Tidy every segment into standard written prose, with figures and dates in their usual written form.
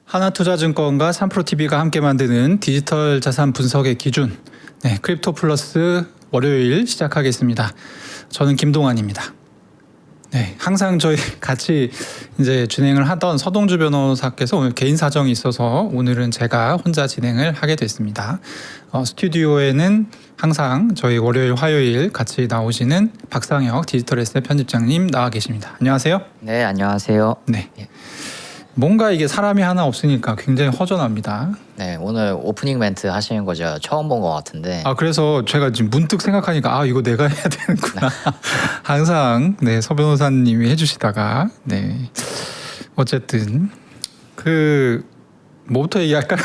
하나투자증권과 3프로TV가 함께 만드는 디지털 자산 분석의 기준, 크립토 플러스 월요일 시작하겠습니다. 저는 김동환입니다. 항상 저희 같이 이제 진행을 하던 서동주 변호사께서 오늘 개인 사정이 있어서 오늘은 제가 혼자 진행을 하게 됐습니다. 스튜디오에는 항상 저희 월요일, 화요일 같이 나오시는 박상혁 디지털 에셋 편집장님 나와 계십니다. 안녕하세요. 네, 안녕하세요. 네. 뭔가 이게 사람이 하나 없으니까 굉장히 허전합니다. 네, 오늘 오프닝 멘트 하시는 거 제가 처음 본 것 같은데. 그래서 제가 지금 문득 생각하니까 이거 내가 해야 되는구나. 항상 서 변호사님이 해주시다가 어쨌든 뭐부터 얘기할까요?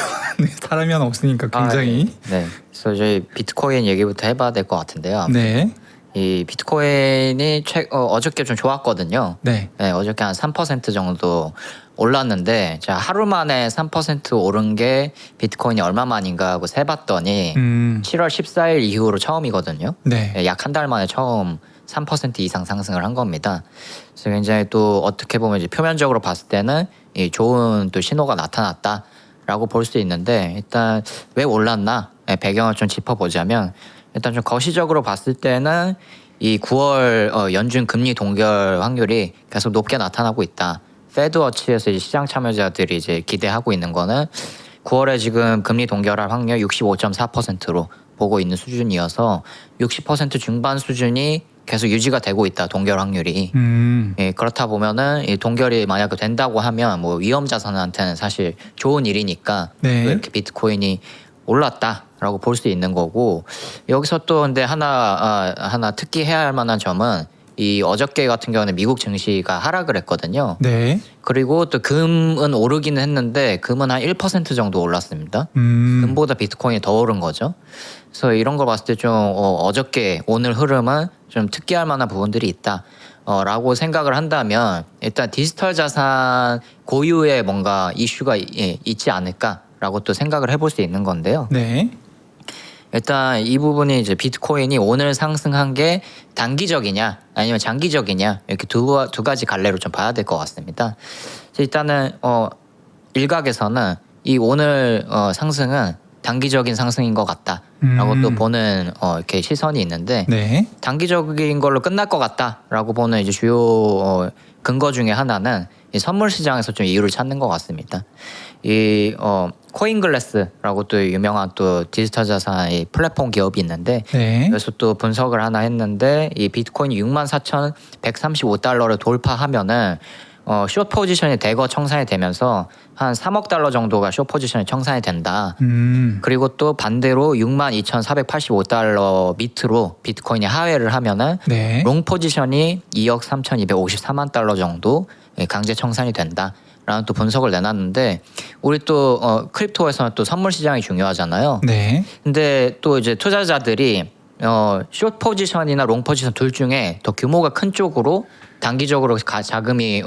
사람이 하나 없으니까 굉장히. 네. 그래서 저희 비트코인 얘기부터 해봐야 될 것 같은데요. 네. 이 비트코인이 어저께 좀 좋았거든요. 네. 어저께 한 3% 정도 올랐는데 제가 하루 만에 3% 오른 게 비트코인이 얼마만인가 하고 세봤더니 7월 14일 이후로 처음이거든요. 네. 약 한 달 만에 처음 3% 이상 상승을 한 겁니다. 그래서 굉장히 또 어떻게 보면 이제 표면적으로 봤을 때는 이 좋은 또 신호가 나타났다라고 볼 수 있는데, 일단 왜 올랐나 배경을 좀 짚어보자면, 일단 좀 거시적으로 봤을 때는 이 9월 연준 금리 동결 확률이 계속 높게 나타나고 있다. 페드워치에서 이제 시장 참여자들이 이제 기대하고 있는 거는 9월에 지금 금리 동결할 확률 65.4%로 보고 있는 수준이어서 60% 중반 수준이 계속 유지가 되고 있다. 동결 확률이. 그렇다 보면은 이 동결이 만약에 된다고 하면 뭐 위험 자산한테는 사실 좋은 일이니까 이렇게 비트코인이 올랐다라고 볼 수 있는 거고, 여기서 또 근데 하나 특기해야 할 만한 점은 이 어저께 같은 경우는 미국 증시가 하락을 했거든요. 네. 그리고 또 금은 오르기는 했는데 금은 한 1% 정도 올랐습니다. 금보다 비트코인이 더 오른 거죠. 그래서 이런 걸 봤을 때 좀 어저께 오늘 흐름은 좀 특기할 만한 부분들이 있다. 라고 생각을 한다면 일단 디지털 자산 고유의 뭔가 이슈가 있지 않을까라고 또 생각을 해볼 수 있는 건데요. 네. 일단 이 부분이 이제 비트코인이 오늘 상승한 게 단기적이냐 아니면 장기적이냐, 이렇게 두 가지 갈래로 좀 봐야 될 것 같습니다. 일단은 일각에서는 이 오늘 상승은 단기적인 상승인 것 같다라고 또 보는 이렇게 시선이 있는데, 단기적인 걸로 끝날 것 같다라고 보는 이제 주요 근거 중에 하나는 이 선물 시장에서 좀 이유를 찾는 것 같습니다. 이 코인글래스라고 또 유명한 또 디지털 자산의 플랫폼 기업이 있는데, 그래서 또 분석을 하나 했는데 이 비트코인이 64,135달러를 돌파하면은 숏 포지션이 대거 청산이 되면서 한 3억 달러 정도가 숏 포지션이 청산이 된다. 그리고 또 반대로 62,485달러 밑으로 비트코인이 하회를 하면은 롱 포지션이 2억 3,254만 달러 정도 강제 청산이 된다. 라는 또 분석을 내놨는데, 우리 또 크립토에서는 또 선물 시장이 중요하잖아요. 근데 또 이제 투자자들이 숏 포지션이나 롱 포지션 둘 중에 더 규모가 큰 쪽으로 단기적으로 자금이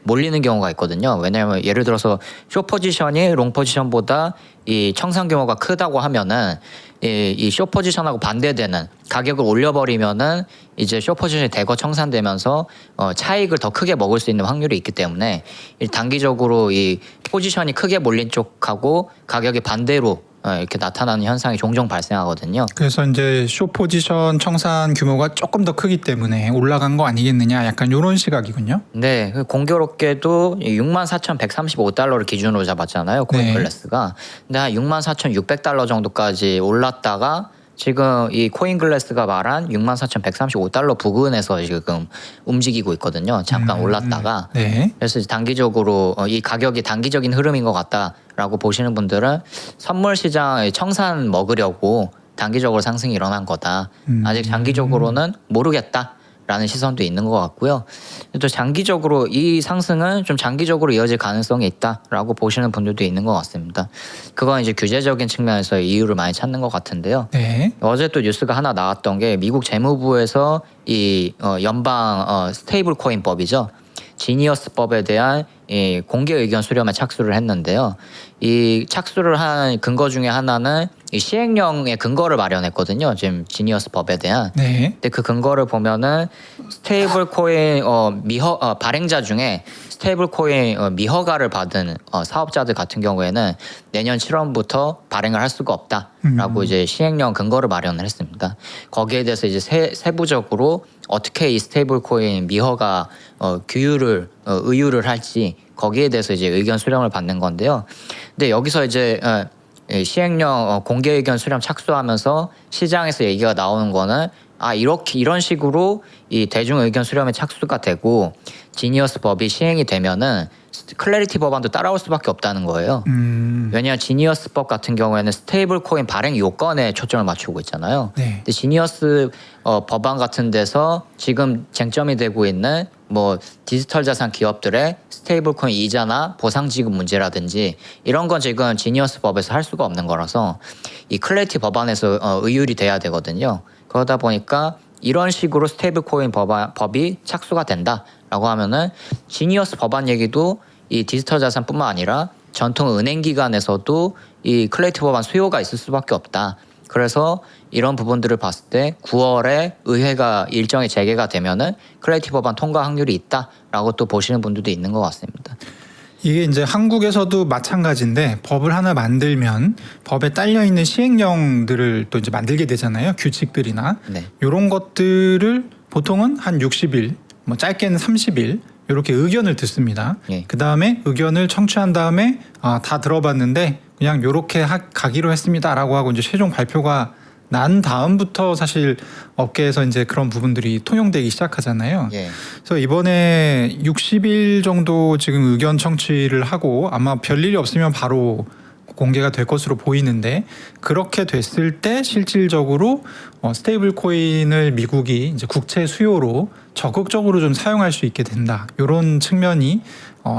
몰리는 경우가 있거든요. 왜냐하면 예를 들어서 숏 포지션이 롱 포지션보다 이 청산 규모가 크다고 하면은 이 숏 포지션하고 반대되는 가격을 올려버리면은 이제 숏 포지션이 대거 청산되면서 차익을 더 크게 먹을 수 있는 확률이 있기 때문에 단기적으로 이 포지션이 크게 몰린 쪽하고 가격이 반대로 이렇게 나타나는 현상이 종종 발생하거든요. 그래서 이제 숏 포지션 청산 규모가 조금 더 크기 때문에 올라간 거 아니겠느냐, 약간 이런 시각이군요. 네, 공교롭게도 64,135달러를 기준으로 잡았잖아요, 코인글래스가. 근데 한 64,600달러 정도까지 올랐다가 지금 이 코인글래스가 말한 64,135달러 부근에서 지금 움직이고 있거든요. 잠깐 올랐다가. 그래서 단기적으로 이 가격이 단기적인 흐름인 것 같다라고 보시는 분들은 선물 시장 청산 먹으려고 단기적으로 상승이 일어난 거다. 아직 장기적으로는 모르겠다. 라는 시선도 있는 것 같고요. 또 장기적으로 이 상승은 좀 장기적으로 이어질 가능성이 있다라고 보시는 분들도 있는 것 같습니다. 그건 이제 규제적인 측면에서 이유를 많이 찾는 것 같은데요. 어제 또 뉴스가 하나 나왔던 게 미국 재무부에서 이 연방 스테이블 코인법이죠. 지니어스법에 대한 이 공개 의견 수렴에 착수를 했는데요. 이 착수를 한 근거 중에 하나는 이 시행령의 근거를 마련했거든요. 지금 지니어스 법에 대한. 네. 근데 그 근거를 보면은 스테이블 코인 발행자 중에 스테이블 코인 미허가를 받은 사업자들 같은 경우에는 내년 7월부터 발행을 할 수가 없다라고 이제 시행령 근거를 마련을 했습니다. 거기에 대해서 이제 세부적으로 어떻게 이 스테이블 코인 미허가 규율을 의율을 할지 거기에 대해서 이제 의견 수렴을 받는 건데요. 근데 여기서 이제 시행령 공개 의견 수렴 착수하면서 시장에서 얘기가 나오는 거는 이렇게 이런 식으로 이 대중 의견 수렴에 착수가 되고 지니어스 법이 시행이 되면은 클래리티 법안도 따라올 수밖에 없다는 거예요. 왜냐하면 지니어스 법 같은 경우에는 스테이블 코인 발행 요건에 초점을 맞추고 있잖아요. 네. 근데 지니어스 법안 같은 데서 지금 쟁점이 되고 있는 뭐 디지털 자산 기업들의 스테이블 코인 이자나 보상 지급 문제라든지 이런 건 지금 지니어스 법에서 할 수가 없는 거라서 이 클래리티 법안에서 의율이 돼야 되거든요. 그러다 보니까 이런 식으로 스테이블 코인 법이 착수가 된다라고 하면은 지니어스 법안 얘기도 이 디지털 자산뿐만 아니라 전통 은행 기관에서도 이 클래리티 법안 수요가 있을 수밖에 없다. 그래서 이런 부분들을 봤을 때 9월에 의회가 일정이 재개가 되면은 클래리티 법안 통과 확률이 있다라고 또 보시는 분들도 있는 것 같습니다. 이게 이제 한국에서도 마찬가지인데 법을 하나 만들면 법에 딸려 있는 시행령들을 또 이제 만들게 되잖아요. 규칙들이나 네. 이런 것들을 보통은 한 60일, 뭐 짧게는 30일 이렇게 의견을 듣습니다. 예. 그 다음에 의견을 청취한 다음에 다 들어봤는데 그냥 이렇게 가기로 했습니다라고 하고 이제 최종 발표가 난 다음부터 사실 업계에서 이제 그런 부분들이 통용되기 시작하잖아요. 예. 그래서 이번에 60일 정도 지금 의견 청취를 하고 아마 별일이 없으면 바로 공개가 될 것으로 보이는데 그렇게 됐을 때 실질적으로 스테이블 코인을 미국이 이제 국채 수요로 적극적으로 좀 사용할 수 있게 된다. 이런 측면이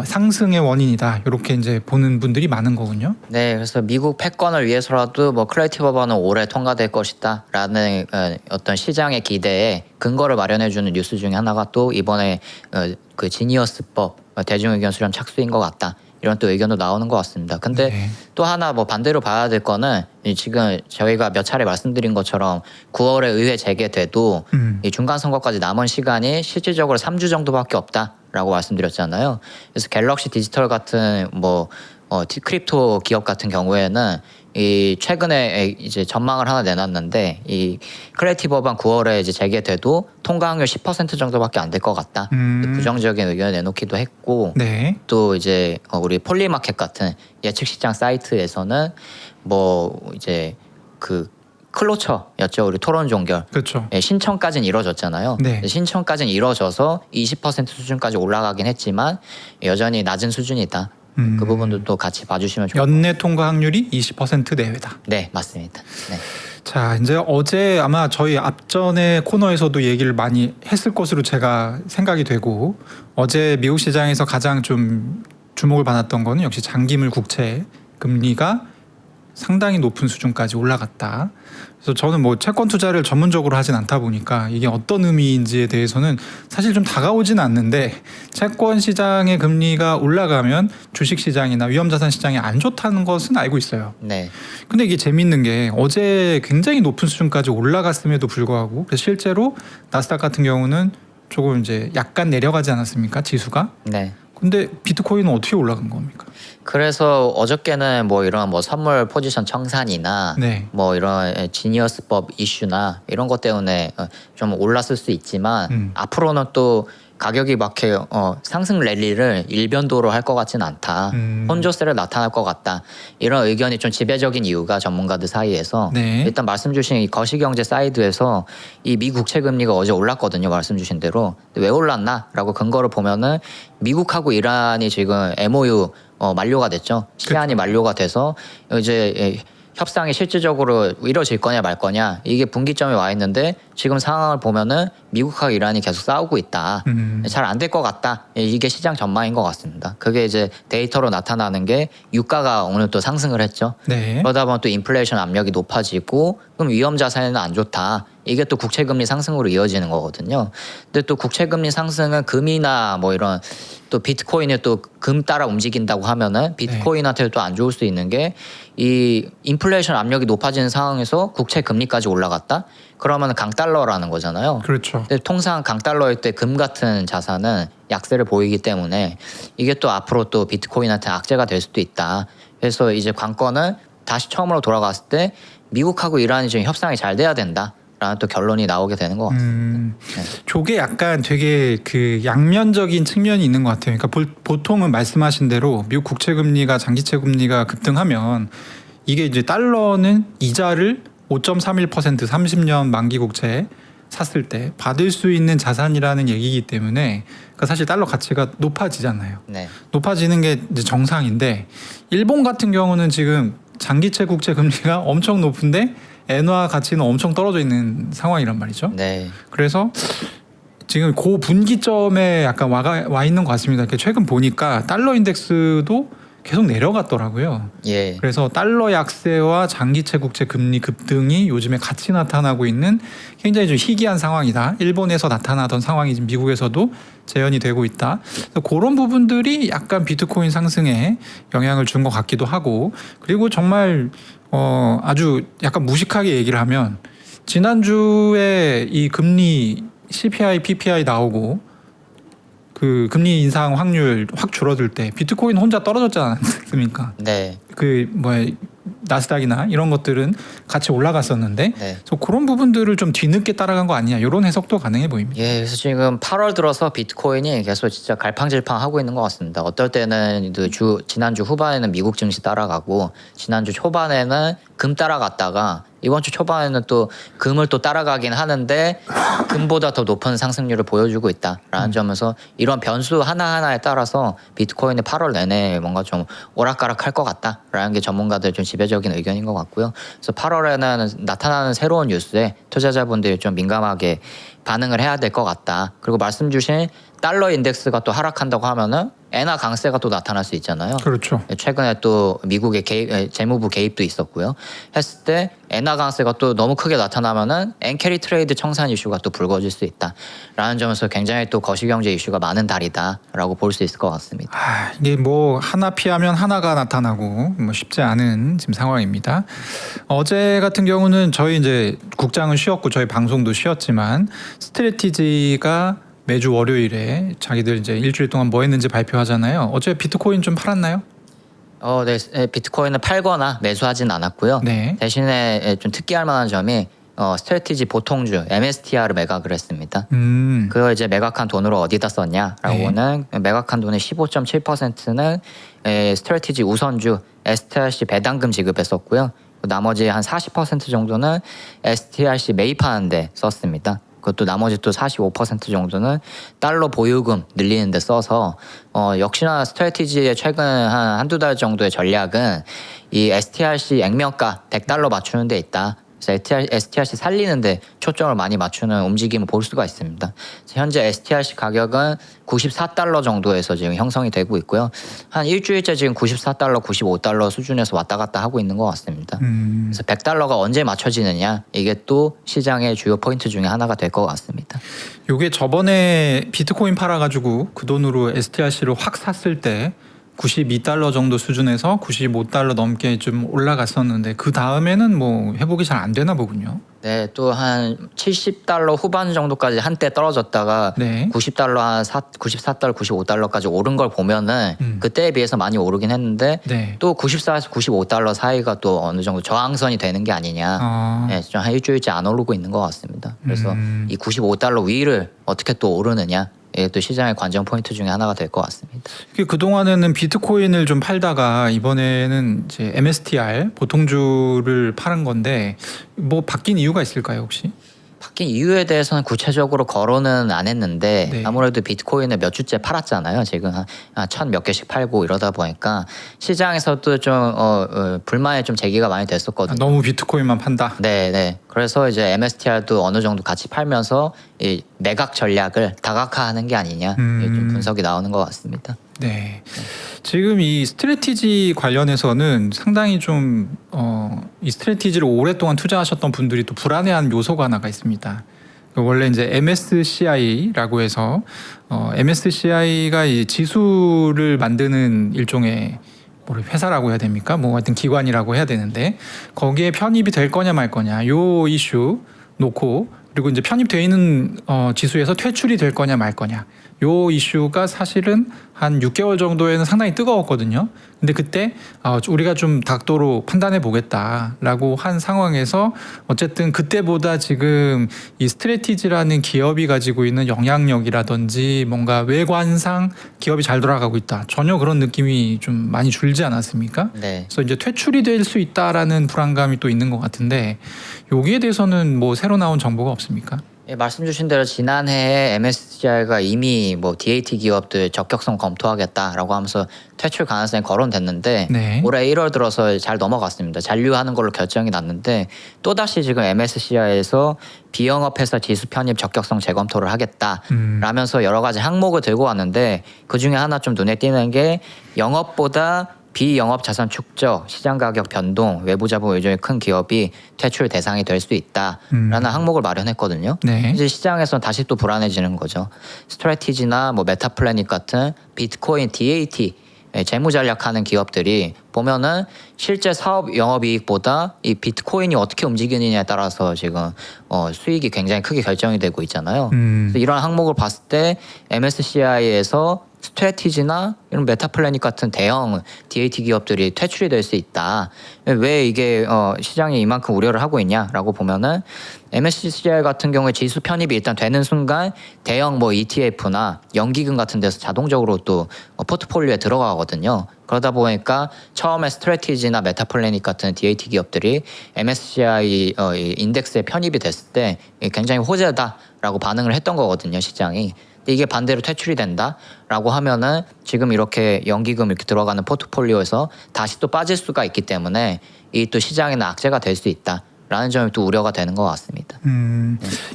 상승의 원인이다. 이렇게 이제 보는 분들이 많은 거군요. 네, 그래서 미국 패권을 위해서라도 뭐 클래리티 법안은 올해 통과될 것이다라는 어떤 시장의 기대에 근거를 마련해주는 뉴스 중에 하나가 또 이번에 그 지니어스법 대중의견 수렴 착수인 것 같다. 이런 또 의견도 나오는 것 같습니다. 근데 네. 또 하나 뭐 반대로 봐야 될 거는 지금 저희가 몇 차례 말씀드린 것처럼 9월에 의회 재개돼도 이 중간 선거까지 남은 시간이 실질적으로 3주 정도밖에 없다라고 말씀드렸잖아요. 그래서 갤럭시 디지털 같은 뭐 크립토 기업 같은 경우에는 이 최근에 이제 전망을 하나 내놨는데 이 클래리티 법안 9월에 이제 재개돼도 통과 확률 10% 정도밖에 안 될 것 같다. 부정적인 의견을 내놓기도 했고 네. 또 이제 우리 폴리마켓 같은 예측 시장 사이트에서는 뭐 이제 그 클로처였죠. 우리 토론 종결. 그렇죠. 예, 신청까지는 이루어졌잖아요. 네. 신청까지는 이루어져서 20% 수준까지 올라가긴 했지만 여전히 낮은 수준이다. 그 부분도 또 같이 봐주시면 좋을 것 같아요. 연내 통과 확률이 20% 내외다. 네, 맞습니다. 네. 자, 이제 어제 아마 저희 앞전에 코너에서도 얘기를 많이 했을 것으로 제가 생각이 되고 어제 미국 시장에서 가장 좀 주목을 받았던 거는 역시 장기물 국채 금리가 상당히 높은 수준까지 올라갔다. 그래서 저는 뭐 채권 투자를 전문적으로 하진 않다 보니까 이게 어떤 의미인지에 대해서는 사실 좀 다가오진 않는데 채권 시장의 금리가 올라가면 주식 시장이나 위험자산 시장이 안 좋다는 것은 알고 있어요. 네. 근데 이게 재밌는 게 어제 굉장히 높은 수준까지 올라갔음에도 불구하고 그래서 실제로 나스닥 같은 경우는 조금 이제 약간 내려가지 않았습니까? 지수가? 네. 근데 비트코인은 어떻게 올라간 겁니까? 그래서 어저께는 뭐 이런 뭐 선물 포지션 청산이나 네. 뭐 이런 지니어스법 이슈나 이런 것 때문에 좀 올랐을 수 있지만 앞으로는 또 가격이 막 이렇게 상승 랠리를 일변도로 할 것 같지는 않다. 혼조세를 나타날 것 같다. 이런 의견이 좀 지배적인 이유가 전문가들 사이에서 네. 일단 말씀 주신 이 거시경제 사이드에서 이 미 국채 금리가 어제 올랐거든요. 말씀 주신 대로. 왜 올랐나라고 근거를 보면은 미국하고 이란이 지금 MOU 만료가 됐죠. 시한이 만료가 돼서 이제 협상이 실질적으로 이루어질 거냐 말 거냐 이게 분기점에 와 있는데 지금 상황을 보면은 미국하고 이란이 계속 싸우고 있다. 잘 안 될 것 같다. 이게 시장 전망인 것 같습니다. 그게 이제 데이터로 나타나는 게 유가가 오늘 또 상승을 했죠. 네. 그러다 보면 또 인플레이션 압력이 높아지고 그럼 위험 자산에는 안 좋다. 이게 또 국채금리 상승으로 이어지는 거거든요. 근데 또 국채금리 상승은 금이나 뭐 이런 또 비트코인이 또 금 따라 움직인다고 하면은 비트코인한테도 또 안 좋을 수 있는 게 이 인플레이션 압력이 높아지는 상황에서 국채 금리까지 올라갔다? 그러면 강달러라는 거잖아요. 그렇죠. 근데 통상 강달러일 때 금 같은 자산은 약세를 보이기 때문에 이게 또 앞으로 또 비트코인한테 악재가 될 수도 있다. 그래서 이제 관건은 다시 처음으로 돌아갔을 때 미국하고 이란이 지금 협상이 잘 돼야 된다. 라는 또 결론이 나오게 되는 것 같습니다. 저게 약간 되게 그 양면적인 측면이 있는 것 같아요. 그러니까 보통은 말씀하신 대로 미국 국채 금리가 장기채 금리가 급등하면 이게 이제 달러는 이자를 5.31% 30년 만기 국채 샀을 때 받을 수 있는 자산이라는 얘기이기 때문에 그러니까 사실 달러 가치가 높아지잖아요. 네. 높아지는 게 이제 정상인데 일본 같은 경우는 지금 장기채 국채 금리가 엄청 높은데 엔화 가치는 엄청 떨어져 있는 상황이란 말이죠. 네. 그래서 지금 고 분기점에 약간 와 있는 것 같습니다. 이렇게 최근 보니까 달러 인덱스도 계속 내려갔더라고요. 예. 그래서 달러 약세와 장기채 국채 금리 급등이 요즘에 같이 나타나고 있는 굉장히 좀 희귀한 상황이다. 일본에서 나타나던 상황이 지금 미국에서도 재현이 되고 있다. 그래서 그런 부분들이 약간 비트코인 상승에 영향을 준 것 같기도 하고, 그리고 정말 아주 약간 무식하게 얘기를 하면 지난주에 이 금리 CPI, PPI 나오고 그 금리 인상 확률 확 줄어들 때 비트코인 혼자 떨어졌지 않습니까? 네. 그 뭐야 나스닥이나 이런 것들은 같이 올라갔었는데 네. 그래서 그런 부분들을 좀 뒤늦게 따라간 거 아니냐 이런 해석도 가능해 보입니다. 예, 그래서 지금 8월 들어서 비트코인이 계속 진짜 갈팡질팡 하고 있는 것 같습니다. 어떨 때는 지난주 후반에는 미국 증시 따라가고 지난주 초반에는 금 따라갔다가 이번 주 초반에는 또 금을 또 따라가긴 하는데 금보다 더 높은 상승률을 보여주고 있다라는 점에서 이런 변수 하나하나에 따라서 비트코인이 8월 내내 뭔가 좀 오락가락할 것 같다라는 게 전문가들 좀 지배적인 의견인 것 같고요. 그래서 8월에는 나타나는 새로운 뉴스에 투자자분들이 좀 민감하게 반응을 해야 될 것 같다. 그리고 말씀 주신 달러 인덱스가 또 하락한다고 하면은 엔화 강세가 또 나타날 수 있잖아요. 그렇죠. 최근에 또 미국의 재무부 개입도 있었고요. 했을 때 엔화 강세가 또 너무 크게 나타나면은 엔캐리 트레이드 청산 이슈가 또 불거질 수 있다라는 점에서 굉장히 또 거시경제 이슈가 많은 달이다라고 볼 수 있을 것 같습니다. 이게 뭐 하나 피하면 하나가 나타나고 뭐 쉽지 않은 지금 상황입니다. 어제 같은 경우는 저희 이제 국장은 쉬었고 저희 방송도 쉬었지만 스트래티지가 매주 월요일에 자기들 이제 일주일 동안 뭐 했는지 발표하잖아요. 어제 비트코인 좀 팔았나요? 네, 비트코인을 팔거나 매수하진 않았고요. 네. 대신에 좀 특이할 만한 점이 스트래티지 보통주 MSTR을 매각을 했습니다. 그걸 이제 매각한 돈으로 어디다 썼냐라고는 매각한 돈의 15.7%는 스트래티지 우선주 STRC 배당금 지급에 썼고요. 나머지 한 40% 정도는 STRC 매입하는데 썼습니다. 그것도 나머지 또 45% 정도는 달러 보유금 늘리는 데 써서 역시나 스트래티지의 최근 한두 달 정도의 전략은 이 STRC 액면가 100달러 맞추는 데 있다. 그래서 STRC 살리는데 초점을 많이 맞추는 움직임을 볼 수가 있습니다. 현재 STRC 가격은 94달러 정도에서 지금 형성이 되고 있고요. 한 일주일째 지금 94달러, 95달러 수준에서 왔다 갔다 하고 있는 것 같습니다. 그래서 100달러가 언제 맞춰지느냐 이게 또 시장의 주요 포인트 중에 하나가 될 것 같습니다. 요게 저번에 비트코인 팔아가지고 그 돈으로 STRC를 확 샀을 때 92달러 정도 수준에서 95달러 넘게 좀 올라갔었는데 그 다음에는 뭐 회복이 잘 안 되나 보군요. 네, 또 한 70달러 후반 정도까지 한때 떨어졌다가 네. 90달러 한 94달러, 95달러까지 오른 걸 보면은 그때에 비해서 많이 오르긴 했는데 네. 또 94에서 95달러 사이가 또 어느 정도 저항선이 되는 게 아니냐. 네, 좀 한 일주일째 안 오르고 있는 것 같습니다. 그래서 이 95달러 위를 어떻게 또 오르느냐. 이게 또 시장의 관전 포인트 중에 하나가 될 것 같습니다. 그 동안에는 비트코인을 좀 팔다가 이번에는 이제 MSTR 보통주를 파는 건데 뭐 바뀐 이유가 있을까요 혹시? 바뀐 이유에 대해서는 구체적으로 거론은 안 했는데 네. 아무래도 비트코인을 몇 주째 팔았잖아요. 지금 한 1,000 몇 개씩 팔고 이러다 보니까 시장에서도 좀 불만이 좀 제기가 많이 됐었거든요. 너무 비트코인만 판다. 네. 그래서 이제 MSTR도 어느 정도 같이 팔면서 이 매각 전략을 다각화하는 게 아니냐 이게 좀 분석이 나오는 것 같습니다. 네. 지금 이 스트래티지 관련해서는 상당히 좀 이 스트래티지를 오랫동안 투자하셨던 분들이 또 불안해하는 요소가 하나가 있습니다. 원래 이제 MSCI라고 해서 MSCI가 이 지수를 만드는 일종의 뭐 회사라고 해야 됩니까? 뭐 하여튼 기관이라고 해야 되는데 거기에 편입이 될 거냐 말 거냐 요 이슈 놓고 그리고 이제 편입되어 있는 지수에서 퇴출이 될 거냐 말 거냐 요 이슈가 사실은 한 6개월 정도에는 상당히 뜨거웠거든요. 근데 그때 우리가 좀 닥도로 판단해 보겠다라고 한 상황에서 어쨌든 그때보다 지금 이 스트래티지라는 기업이 가지고 있는 영향력이라든지 뭔가 외관상 기업이 잘 돌아가고 있다. 전혀 그런 느낌이 좀 많이 줄지 않았습니까? 네. 그래서 이제 퇴출이 될 수 있다라는 불안감이 또 있는 것 같은데 여기에 대해서는 뭐 새로 나온 정보가 없습니까? 예, 말씀 주신 대로 지난해에 MSCI가 이미 뭐 DAT 기업들 적격성 검토하겠다라고 하면서 퇴출 가능성이 거론됐는데 네. 올해 1월 들어서 잘 넘어갔습니다. 잔류하는 걸로 결정이 났는데 또다시 지금 MSCI에서 비영업회사 지수 편입 적격성 재검토를 하겠다라면서 여러 가지 항목을 들고 왔는데 그중에 하나 좀 눈에 띄는 게 영업보다 비영업 자산 축적, 시장 가격 변동, 외부 자본 의존이 큰 기업이 퇴출 대상이 될 수 있다라는 항목을 마련했거든요. 네. 이제 시장에서는 다시 또 불안해지는 거죠. 스트래티지나 뭐 메타플래닛 같은 비트코인 DAT 재무 전략하는 기업들이 보면은 실제 사업 영업이익보다 이 비트코인이 어떻게 움직이느냐에 따라서 지금 수익이 굉장히 크게 결정이 되고 있잖아요. 그래서 이런 항목을 봤을 때 MSCI에서 스트래티지나 이런 메타플래닛 같은 대형 DAT 기업들이 퇴출이 될 수 있다. 왜 이게 시장이 이만큼 우려를 하고 있냐라고 보면은 MSCI 같은 경우에 지수 편입이 일단 되는 순간 대형 뭐 ETF나 연기금 같은 데서 자동적으로 또 포트폴리오에 들어가거든요. 그러다 보니까 처음에 스트래티지나 메타플래닛 같은 DAT 기업들이 MSCI 인덱스에 편입이 됐을 때 굉장히 호재다라고 반응을 했던 거거든요, 시장이. 이게 반대로 퇴출이 된다라고 하면은 지금 이렇게 연기금 이렇게 들어가는 포트폴리오에서 다시 또 빠질 수가 있기 때문에 이 또 시장에는 악재가 될 수 있다라는 점이 또 우려가 되는 것 같습니다.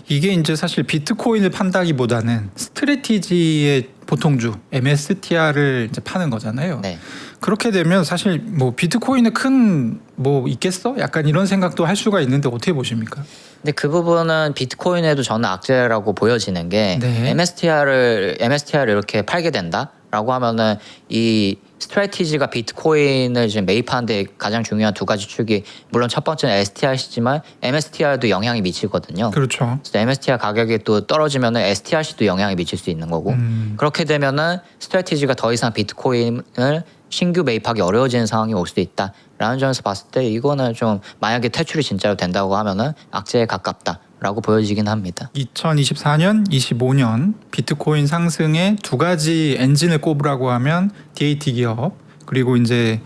이게 이제 사실 비트코인을 판다기보다는 스트래티지의 보통주 MSTR을 이제 파는 거잖아요. 네. 그렇게 되면 사실 뭐 비트코인에 큰 뭐 있겠어? 약간 이런 생각도 할 수가 있는데 어떻게 보십니까? 근데 그 부분은 비트코인에도 저는 악재라고 보여지는 게 네. MSTR을 이렇게 팔게 된다라고 하면은 이 스트래티지가 비트코인을 지금 매입하는데 가장 중요한 두 가지 축이 물론 첫 번째는 STRC지만 MSTR도 영향이 미치거든요. 그렇죠. 그래서 MSTR 가격이 또 떨어지면은 STRC도 영향이 미칠 수 있는 거고 그렇게 되면은 스트래티지가 더 이상 비트코인을 신규 매입하기 어려워지는 상황이 올 수도 있다라는 점에서 봤을 때 이거는 좀 만약에 퇴출이 진짜로 된다고 하면은 악재에 가깝다라고 보여지긴 합니다. 2024년, 25년 비트코인 상승의 두 가지 엔진을 꼽으라고 하면 DAT 기업 그리고 이제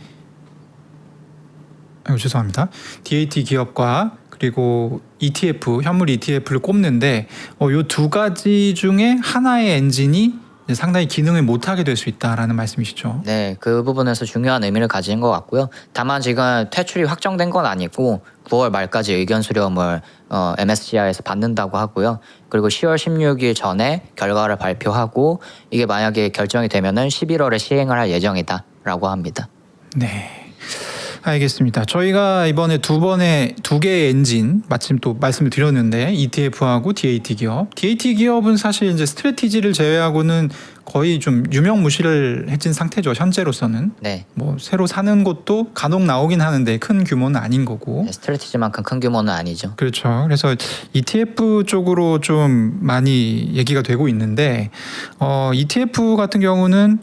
죄송합니다. DAT 기업과 그리고 ETF 현물 ETF를 꼽는데 이 두 가지 중에 하나의 엔진이 상당히 기능을 못하게 될 수 있다라는 말씀이시죠. 네, 그 부분에서 중요한 의미를 가진 것 같고요. 다만 지금 퇴출이 확정된 건 아니고 9월 말까지 의견 수렴을 MSCI에서 받는다고 하고요. 그리고 10월 16일 전에 결과를 발표하고 이게 만약에 결정이 되면은 11월에 시행을 할 예정이다라고 합니다. 네. 알겠습니다. 저희가 이번에 두 개의 엔진 마침 또 말씀을 드렸는데 ETF하고 DAT 기업. DAT 기업은 사실 이제 스트래티지를 제외하고는 거의 좀 유명무실해진 상태죠. 현재로서는. 네. 뭐 새로 사는 곳도 간혹 나오긴 하는데 큰 규모는 아닌 거고. 네, 스트래티지만큼 큰 규모는 아니죠. 그렇죠. 그래서 ETF 쪽으로 좀 많이 얘기가 되고 있는데 ETF 같은 경우는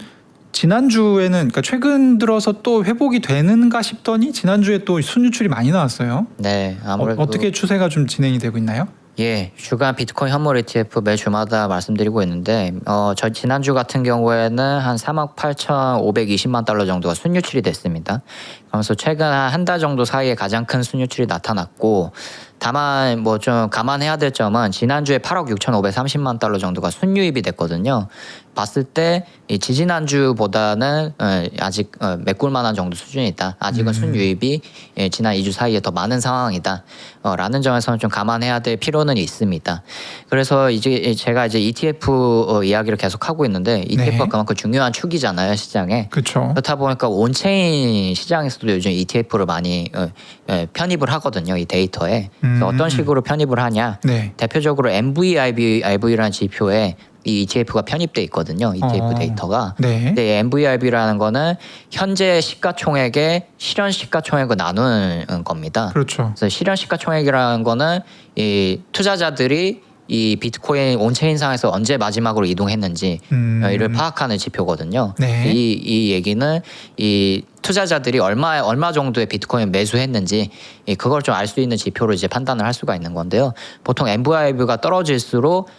지난주에는 그러니까 최근 들어서 또 회복이 되는가 싶더니 지난주에 또 순유출이 많이 나왔어요. 네, 아무래도 어떻게 추세가 좀 진행이 되고 있나요? 예, 주간 비트코인 현물 ETF 매주마다 말씀드리고 있는데 저 지난주 같은 경우에는 한 38,520만 달러 정도가 순유출이 됐습니다. 그러면서 최근 한 달 정도 사이에 가장 큰 순유출이 나타났고 다만 뭐 좀 감안해야 될 점은 지난주에 8억 6,530만 달러 정도가 순유입이 됐거든요. 봤을 때 이 지지난주보다는 아직 메꿀만한 정도 수준이다. 아직은 순유입이 지난 2주 사이에 더 많은 상황이다. 라는 점에서는 좀 감안해야 될 필요는 있습니다. 그래서 이제 제가 이제 ETF 이야기를 계속 하고 있는데 ETF가 네. 그만큼 중요한 축이잖아요, 시장에. 그렇죠. 그렇다 보니까 온체인 시장에서도 요즘 ETF를 많이 편입을 하거든요, 이 데이터에. 그래서 어떤 식으로 편입을 하냐? 네. 대표적으로 MVIB라는 지표에 이 ETF가 편입돼 있거든요. ETF 데이터가. 네. 근데 MVIB라는 거는 현재 시가총액에 실현 시가총액을 나누는 겁니다. 그렇죠. 그래서 실현 시가총액이라는 거는 이 투자자들이 이 비트코인 온체인상에서 언제 마지막으로 이동했는지 이를 파악하는 지표거든요. 네. 이 얘기는 이 투자자들이 얼마 정도의 비트코인 매수했는지 그걸 좀 알 수 있는 지표로 이제 판단을 할 수가 있는 건데요. 보통 MVIB가 떨어질수록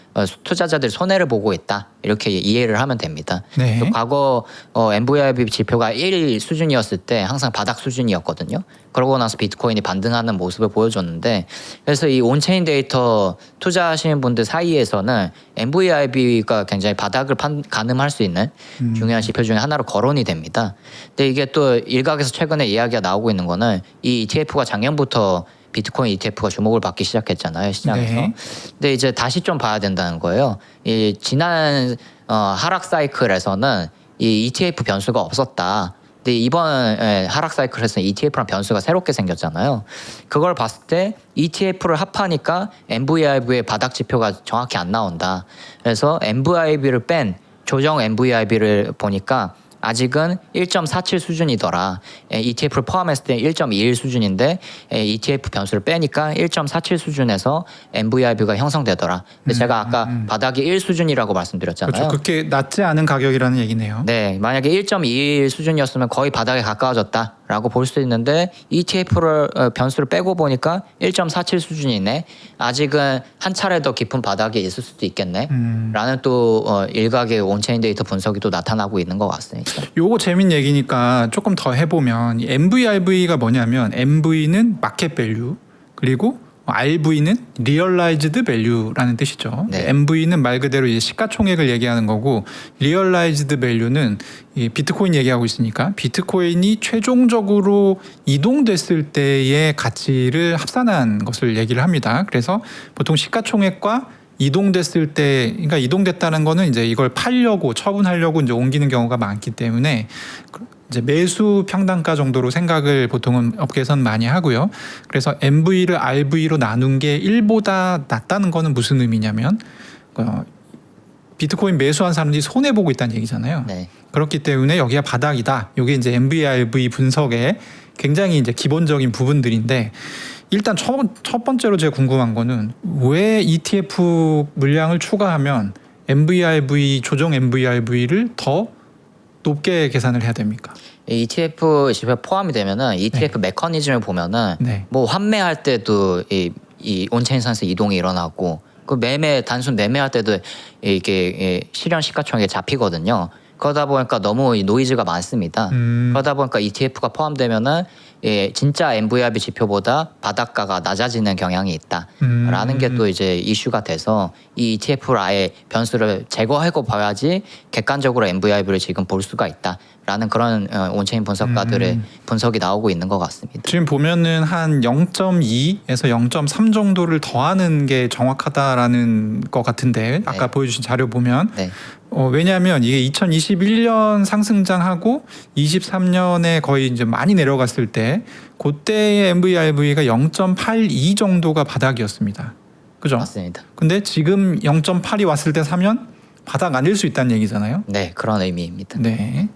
투자자들이 손해를 보고 있다 이렇게 이해를 하면 됩니다. 네. 또 과거 MVIB 지표가 1 수준이었을 때 항상 바닥 수준이었거든요. 그러고 나서 비트코인이 반등하는 모습을 보여줬는데 그래서 이 온체인 데이터 투자하시는 분들 사이에서는 MVIB가 굉장히 바닥을 가늠할 수 있는 중요한 지표 중에 하나로 거론이 됩니다. 근데 이게 또 일각에서 최근에 이야기가 나오고 있는 거는 이 ETF가 작년부터 비트코인 ETF가 주목을 받기 시작했잖아요, 시장에서. 네. 근데 이제 다시 좀 봐야 된다는 거예요. 이 지난 하락 사이클에서는 이 ETF 변수가 없었다. 근데 이번 하락 사이클에서는 ETF랑 변수가 새롭게 생겼잖아요. 그걸 봤을 때 ETF를 합하니까 MVIB의 바닥 지표가 정확히 안 나온다. 그래서 MVIB를 뺀 조정 MVIB를 보니까 아직은 1.47 수준이더라. ETF를 포함했을 때 1.21 수준인데 ETF 변수를 빼니까 1.47 수준에서 MVIB가 형성되더라. 근데 제가 아까 바닥이 1 수준이라고 말씀드렸잖아요. 그렇죠. 그렇게 낮지 않은 가격이라는 얘기네요. 네, 만약에 1.21 수준이었으면 거의 바닥에 가까워졌다라고 볼 수 있는데 ETF를 변수를 빼고 보니까 1.47 수준이네. 아직은 한 차례 더 깊은 바닥에 있을 수도 있겠네. 라는 또 일각의 온체인 데이터 분석이 또 나타나고 있는 것 같습니다. 요거 재밌는 얘기니까 조금 더 해보면 이 MVRV가 뭐냐면 MV는 마켓 밸류 그리고 RV는 리얼라이즈드 밸류라는 뜻이죠. 네. MV는 말 그대로 이제 시가총액을 얘기하는 거고 리얼라이즈드 밸류는 이 비트코인 얘기하고 있으니까 비트코인이 최종적으로 이동됐을 때의 가치를 합산한 것을 얘기를 합니다. 그래서 보통 시가총액과 이동됐을 때, 그러니까 이동됐다는 거는 이제 이걸 팔려고 처분하려고 이제 옮기는 경우가 많기 때문에 이제 매수 평단가 정도로 생각을 보통은 업계에서는 많이 하고요. 그래서 MV를 RV로 나눈 게 1보다 낮다는 거는 무슨 의미냐면 비트코인 매수한 사람들이 손해 보고 있다는 얘기잖아요. 네. 그렇기 때문에 여기가 바닥이다. 이게 이제 MVRV 분석의 굉장히 이제 기본적인 부분들인데. 일단 첫 번째로 제가 궁금한 거는 왜 ETF 물량을 추가하면 MVRV 조정 MVRV를 더 높게 계산을 해야 됩니까? ETF 지표에 포함이 되면은 ETF 메커니즘을 보면은 네. 뭐 환매할 때도 이 온체인상에서 이동이 일어나고 그 단순 매매할 때도 이게 실현 시가총액에 잡히거든요. 그러다 보니까 너무 노이즈가 많습니다. 그러다 보니까 ETF가 포함되면은 진짜 MVRV 지표보다 바닥가가 낮아지는 경향이 있다라는 게 또 이제 이슈가 돼서 이 ETF를 아예 변수를 제거하고 봐야지 객관적으로 MVRV를 지금 볼 수가 있다라는 그런 온체인 분석가들의 분석이 나오고 있는 것 같습니다. 지금 보면은 한 0.2에서 0.3 정도를 더하는 게 정확하다라는 것 같은데 아까 네. 보여주신 자료 보면 네. 왜냐하면 이게 2021년 상승장하고 23년에 거의 이제 많이 내려갔을 때 그때의 MVRV가 0.82 정도가 바닥이었습니다. 그죠? 맞습니다. 근데 지금 0.8이 왔을 때 사면 바닥 아닐 수 있다는 얘기잖아요. 네, 그런 의미입니다. 네.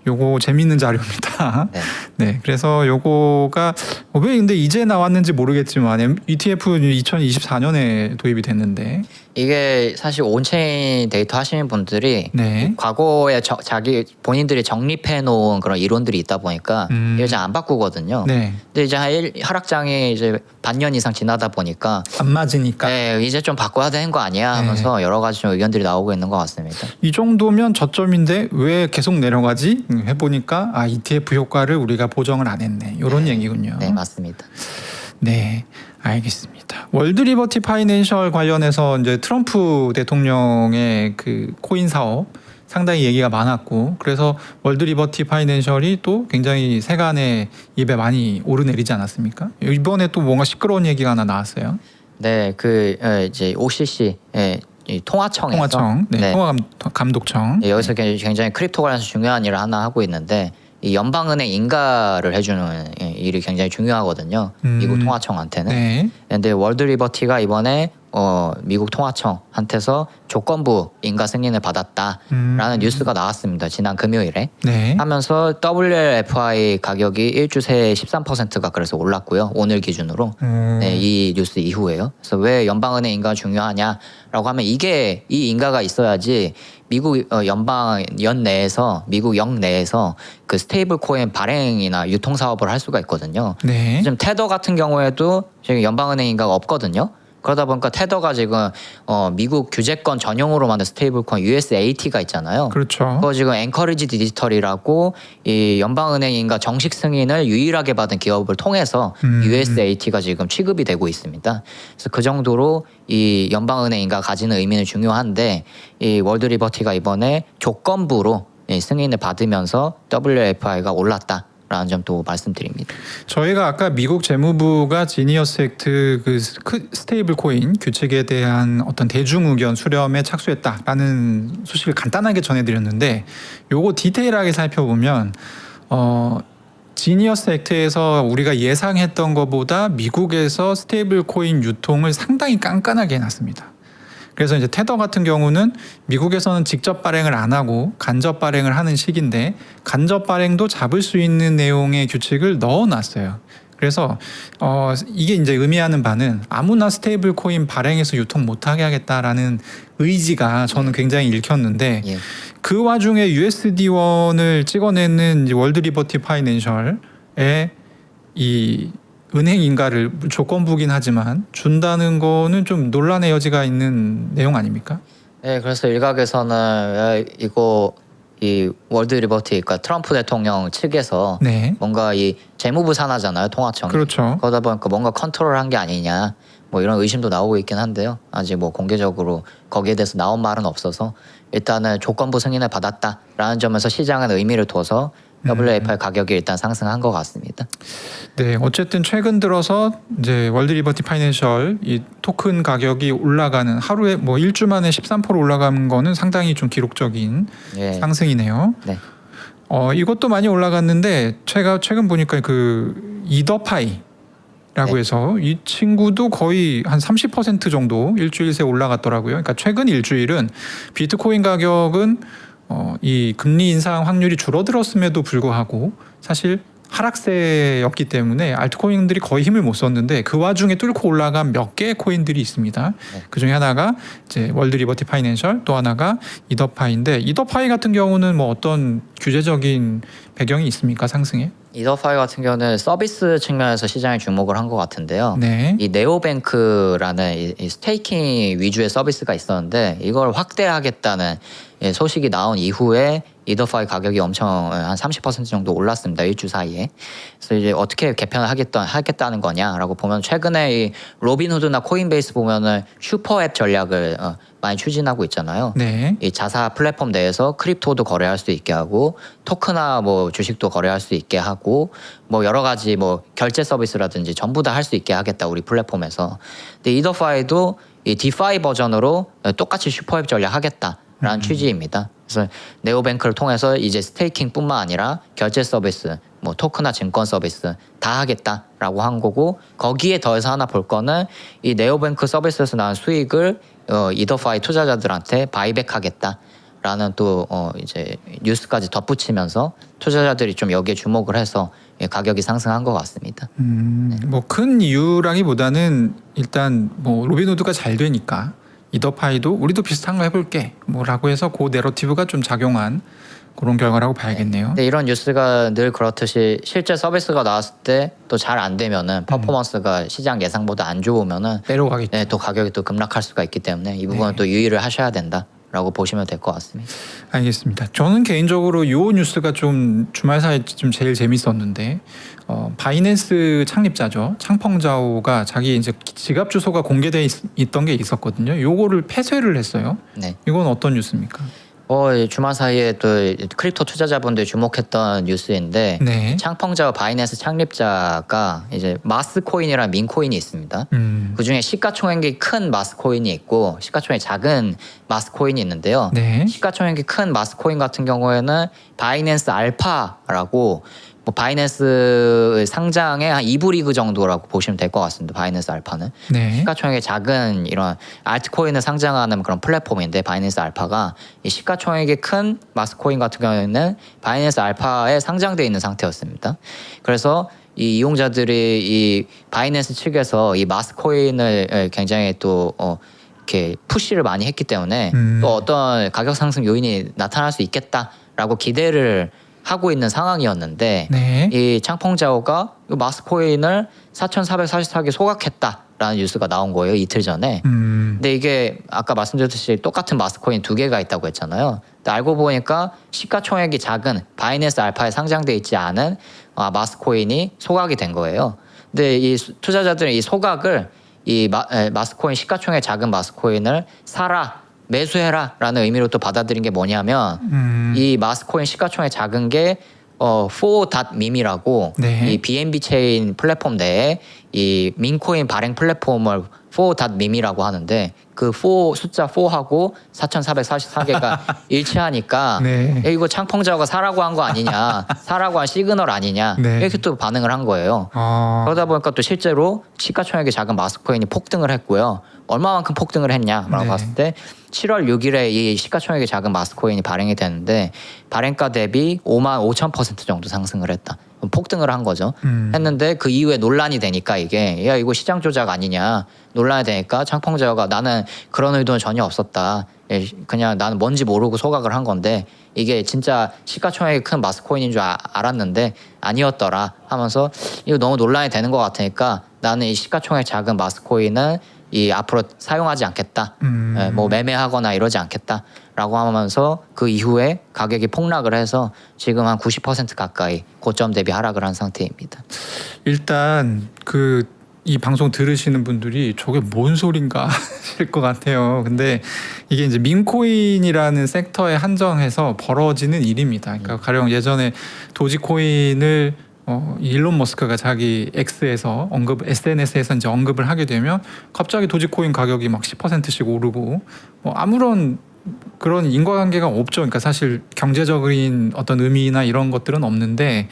요거 재밌는 자료입니다. 네. 네. 그래서 요거가 왜 근데 이제 나왔는지 모르겠지만 ETF 2024년에 도입이 됐는데 이게 사실 온체인 데이터 하시는 분들이 네. 과거에 자기 본인들이 정립해 놓은 그런 이론들이 있다 보니까 이걸 잘 안 바꾸거든요. 네. 근데 이제 하락장이 이제 반년 이상 지나다 보니까 안 맞으니까 네, 이제 좀 바꿔야 되는 거 아니야 하면서 여러 가지 좀 의견들이 나오고 있는 것 같습니다. 이 정도면 저점인데 왜 계속 내려가지? 해보니까 ETF 효과를 우리가 보정을 안 했네. 이런 얘기군요. 네, 맞습니다. 네, 알겠습니다. 월드 리버티 파이낸셜 관련해서 이제 트럼프 대통령의 그 코인 사업 상당히 얘기가 많았고 그래서 월드 리버티 파이낸셜이 또 굉장히 세간의 입에 많이 오르내리지 않았습니까? 이번에 또 뭔가 시끄러운 얘기가 하나 나왔어요. 네, 이제 OCC 이 통화청에서 통화청, 네, 통화감독청. 여기서 굉장히 크립토 관련해서 중요한 일을 하나 하고 있는데 이 연방은행 인가를 해주는 일이 굉장히 중요하거든요. 미국 통화청한테는. 네. 근데 월드 리버티가 이번에 미국 통화청한테서 조건부 인가 승인을 받았다라는 뉴스가 나왔습니다. 지난 금요일에. 네. 하면서 WLFI 가격이 일주 새에 13%가 그래서 올랐고요. 오늘 기준으로. 네, 이 뉴스 이후에요. 그래서 왜 연방은행 인가가 중요하냐라고 하면 이게 이 인가가 있어야지 미국 연방 내에서 미국 영 내에서 그 스테이블 코인 발행이나 유통 사업을 할 수가 있거든요. 네. 지금 테더 같은 경우에도 지금 연방은행 인가가 없거든요. 그러다 보니까 테더가 지금 미국 규제권 전용으로 만든 스테이블코인 USAT가 있잖아요. 그렇죠. 그거 지금 앵커리지 디지털이라고 이 연방은행인가 정식 승인을 유일하게 받은 기업을 통해서 USAT가 지금 취급이 되고 있습니다. 그래서 그 정도로 이 연방은행인가 가지는 의미는 중요한데 이 월드 리버티가 이번에 조건부로 승인을 받으면서 WFI가 올랐다. 라는 점도 말씀드립니다. 저희가 아까 미국 재무부가 지니어스 액트 그 스테이블 코인 규칙에 대한 어떤 대중 의견 수렴에 착수했다라는 소식을 간단하게 전해드렸는데 요거 디테일하게 살펴보면 지니어스 액트에서 우리가 예상했던 것보다 미국에서 스테이블 코인 유통을 상당히 깐깐하게 해놨습니다. 그래서 이제 테더 같은 경우는 미국에서는 직접 발행을 안 하고 간접 발행을 하는 식인데 간접 발행도 잡을 수 있는 내용의 규칙을 넣어놨어요. 그래서 이게 이제 의미하는 바는 아무나 스테이블 코인 발행해서 유통 못하게 하겠다라는 의지가 저는 굉장히 읽혔는데 예. 그 와중에 USD1을 찍어내는 월드 리버티 파이낸셜에 이 은행 인가를 조건부긴 하지만 준다는 거는 좀 논란의 여지가 있는 내용 아닙니까? 네, 그래서 일각에서는 이거 이 월드 리버티, 그러니까 트럼프 대통령 측에서 네. 뭔가 이 재무부 산하잖아요, 통화청. 그렇죠. 그러다 보니까 뭔가 컨트롤한 게 아니냐, 뭐 이런 의심도 나오고 있긴 한데요. 아직 뭐 공개적으로 거기에 대해서 나온 말은 없어서 일단은 조건부 승인을 받았다라는 점에서 시장은 의미를 둬서 WFI 가격이 일단 상승한 것 같습니다. 네, 어쨌든 최근 들어서 이제 월드 리버티 파이낸셜 이 토큰 가격이 올라가는 하루에 뭐 일주 만에 13% 올라간 거는 상당히 좀 기록적인 예. 상승이네요. 네. 이것도 많이 올라갔는데 제가 최근 보니까 그 이더파이라고 네. 해서 이 친구도 거의 한 30% 정도 일주일 새 올라갔더라고요. 그러니까 최근 일주일은 비트코인 가격은 이 금리 인상 확률이 줄어들었음에도 불구하고 사실 하락세였기 때문에 알트코인들이 거의 힘을 못 썼는데 그 와중에 뚫고 올라간 몇 개의 코인들이 있습니다. 네. 그 중에 하나가 이제 월드 리버티 파이낸셜, 또 하나가 이더파이인데 이더파이 같은 경우는 뭐 어떤 규제적인 배경이 있습니까, 상승에? 이더파이 같은 경우는 서비스 측면에서 시장에 주목을 한 것 같은데요. 네. 이 네오뱅크라는 이 스테이킹 위주의 서비스가 있었는데 이걸 확대하겠다는 소식이 나온 이후에 이더파이 가격이 엄청 한 30% 정도 올랐습니다. 일주 사이에. 그래서 이제 어떻게 개편을 하겠다는 거냐라고 보면 최근에 이 로빈후드나 코인베이스 보면은 슈퍼앱 전략을 많이 추진하고 있잖아요. 네. 이 자사 플랫폼 내에서 크립토도 거래할 수 있게 하고 토크나 뭐 주식도 거래할 수 있게 하고 뭐 여러 가지 뭐 결제 서비스라든지 전부 다 할 수 있게 하겠다 우리 플랫폼에서. 근데 이더파이도 이 디파이 버전으로 똑같이 슈퍼앱 전략 하겠다라는 취지입니다. 그래서 네오뱅크를 통해서 이제 스테이킹뿐만 아니라 결제 서비스, 뭐 토크나 증권 서비스 다 하겠다라고 한 거고 거기에 더해서 하나 볼 거는 이 네오뱅크 서비스에서 나온 수익을 이더파이 투자자들한테 바이백하겠다라는 또 이제 뉴스까지 덧붙이면서 투자자들이 좀 여기에 주목을 해서 가격이 상승한 것 같습니다. 뭐 큰 이유라기보다는 일단 뭐 로빈후드가 잘 되니까 이더파이도 우리도 비슷한 거 해볼게 뭐라고 해서 그 내러티브가 좀 작용한 그런 결과라고 봐야겠네요. 근데 이런 뉴스가 늘 그렇듯이 실제 서비스가 나왔을 때 또 잘 안 되면은 퍼포먼스가 시장 예상보다 안 좋으면은 내려가겠죠. 네, 또 가격이 또 급락할 수가 있기 때문에 이 부분은 네. 또 유의를 하셔야 된다라고 보시면 될 것 같습니다. 알겠습니다. 저는 개인적으로 이 뉴스가 좀 주말 사이 좀 제일 재밌었는데 바이낸스 창립자죠. 창펑자오가 자기 이제 지갑 주소가 공개돼 있던 게 있었거든요. 요거를 폐쇄를 했어요. 네. 이건 어떤 뉴스입니까? 주말 사이에 또 크립토 투자자분들이 주목했던 뉴스인데 네. 창펑자와 바이낸스 창립자가 이제 마스코인이라는 민코인이 있습니다. 그 중에 시가총액이 큰 마스코인이 있고 시가총액이 작은 마스코인이 있는데요. 네. 시가총액이 큰 마스코인 같은 경우에는 바이낸스 알파라고 뭐 바이낸스 상장의 한 2부 리그 정도라고 보시면 될 것 같습니다. 바이낸스 알파는. 네. 시가총액이 작은 이런 알트코인을 상장하는 그런 플랫폼인데 바이낸스 알파가 이 시가총액이 큰 마스코인 같은 경우에는 바이낸스 알파에 상장되어 있는 상태였습니다. 그래서 이 이용자들이 이 바이낸스 측에서 이 마스코인을 굉장히 또 이렇게 푸시를 많이 했기 때문에 또 어떤 가격 상승 요인이 나타날 수 있겠다라고 기대를 하고 있는 상황이었는데 네. 이 창펑자오가 이 마스코인을 4,444개 소각했다라는 뉴스가 나온 거예요, 이틀 전에. 근데 이게 아까 말씀드렸듯이 똑같은 마스코인 2개가 있다고 했잖아요. 근데 알고 보니까 시가총액이 작은 바이낸스 알파에 상장돼 있지 않은 마스코인이 소각이 된 거예요. 근데 이 투자자들은 이 소각을 이 마스코인 시가총액 작은 마스코인을 사라 매수해라라는 의미로 또 받아들인 게 뭐냐면 이 마스코인 시가총액 작은 게4.meme이라고 네. 이 BNB 체인 플랫폼 내에 이 민코인 발행 플랫폼을 4.meme이라고 하는데 그 4 숫자 4하고 4,444개가 일치하니까 네. 야, 이거 창펑자가 사라고 한 거 아니냐, 사라고 한 시그널 아니냐 네. 이렇게 또 반응을 한 거예요. 그러다 보니까 또 실제로 시가총액이 작은 마스코인이 폭등을 했고요. 얼마만큼 폭등을 했냐라고 네. 봤을 때 7월 6일에 이 시가총액이 작은 마스코인이 발행이 되는데 발행가 대비 55,000% 정도 상승을 했다. 폭등을 한 거죠. 했는데 그 이후에 논란이 되니까 이게 야 이거 시장 조작 아니냐 논란이 되니까 창펑자가 나는 그런 의도는 전혀 없었다. 그냥 나는 뭔지 모르고 소각을 한 건데 이게 진짜 시가총액이 큰 마스코인인 줄 알았는데 아니었더라 하면서 이거 너무 논란이 되는 것 같으니까 나는 이 시가총액 작은 마스코인은 이 앞으로 사용하지 않겠다. 뭐 매매하거나 이러지 않겠다라고 하면서 그 이후에 가격이 폭락을 해서 지금 한 90% 가까이 고점 대비 하락을 한 상태입니다. 일단 이 방송 들으시는 분들이 저게 뭔 소린가 하실 것 같아요. 근데 이게 이제 민코인이라는 섹터에 한정해서 벌어지는 일입니다. 그러니까 가령 예전에 도지코인을 일론 머스크가 자기 X에서 SNS에서 이제 언급을 하게 되면 갑자기 도지코인 가격이 막 10%씩 오르고 아무런 그런 인과관계가 없죠. 그러니까 사실 경제적인 어떤 의미나 이런 것들은 없는데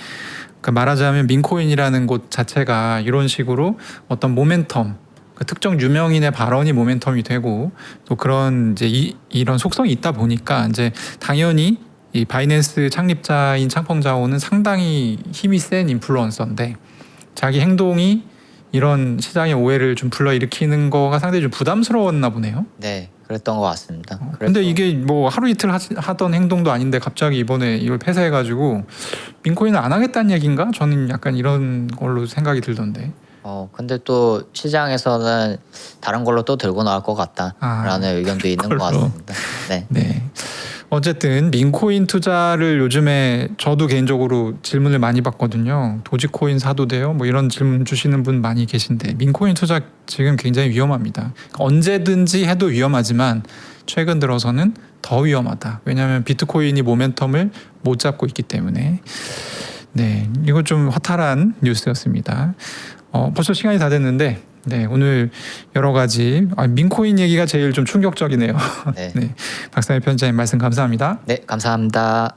그러니까 말하자면 민코인이라는 곳 자체가 이런 식으로 어떤 모멘텀 특정 유명인의 발언이 모멘텀이 되고 또 그런 이제 이런 속성이 있다 보니까 이제 당연히 이 바이낸스 창립자인 창펑자오는 상당히 힘이 센 인플루언서인데 자기 행동이 이런 시장의 오해를 좀 불러일으키는 거가 상당히 좀 부담스러웠나 보네요. 네, 그랬던 것 같습니다. 근데 이게 뭐 하루 이틀 하던 행동도 아닌데 갑자기 이번에 이걸 폐쇄해가지고 민코인을 안 하겠다는 얘기인가? 저는 약간 이런 걸로 생각이 들던데. 근데 또 시장에서는 다른 걸로 또 들고 나올 것 같다라는 의견도 있는 것 같습니다. 네. 네. 어쨌든 민코인 투자를 요즘에 저도 개인적으로 질문을 많이 받거든요. 도지코인 사도 돼요? 뭐 이런 질문 주시는 분 많이 계신데 민코인 투자 지금 굉장히 위험합니다. 언제든지 해도 위험하지만 최근 들어서는 더 위험하다. 왜냐하면 비트코인이 모멘텀을 못 잡고 있기 때문에. 네, 이거 좀 허탈한 뉴스였습니다. 벌써 시간이 다 됐는데 네, 오늘 여러 가지 민코인 얘기가 제일 좀 충격적이네요. 네. 네, 박상일 편집장님 말씀 감사합니다. 네, 감사합니다.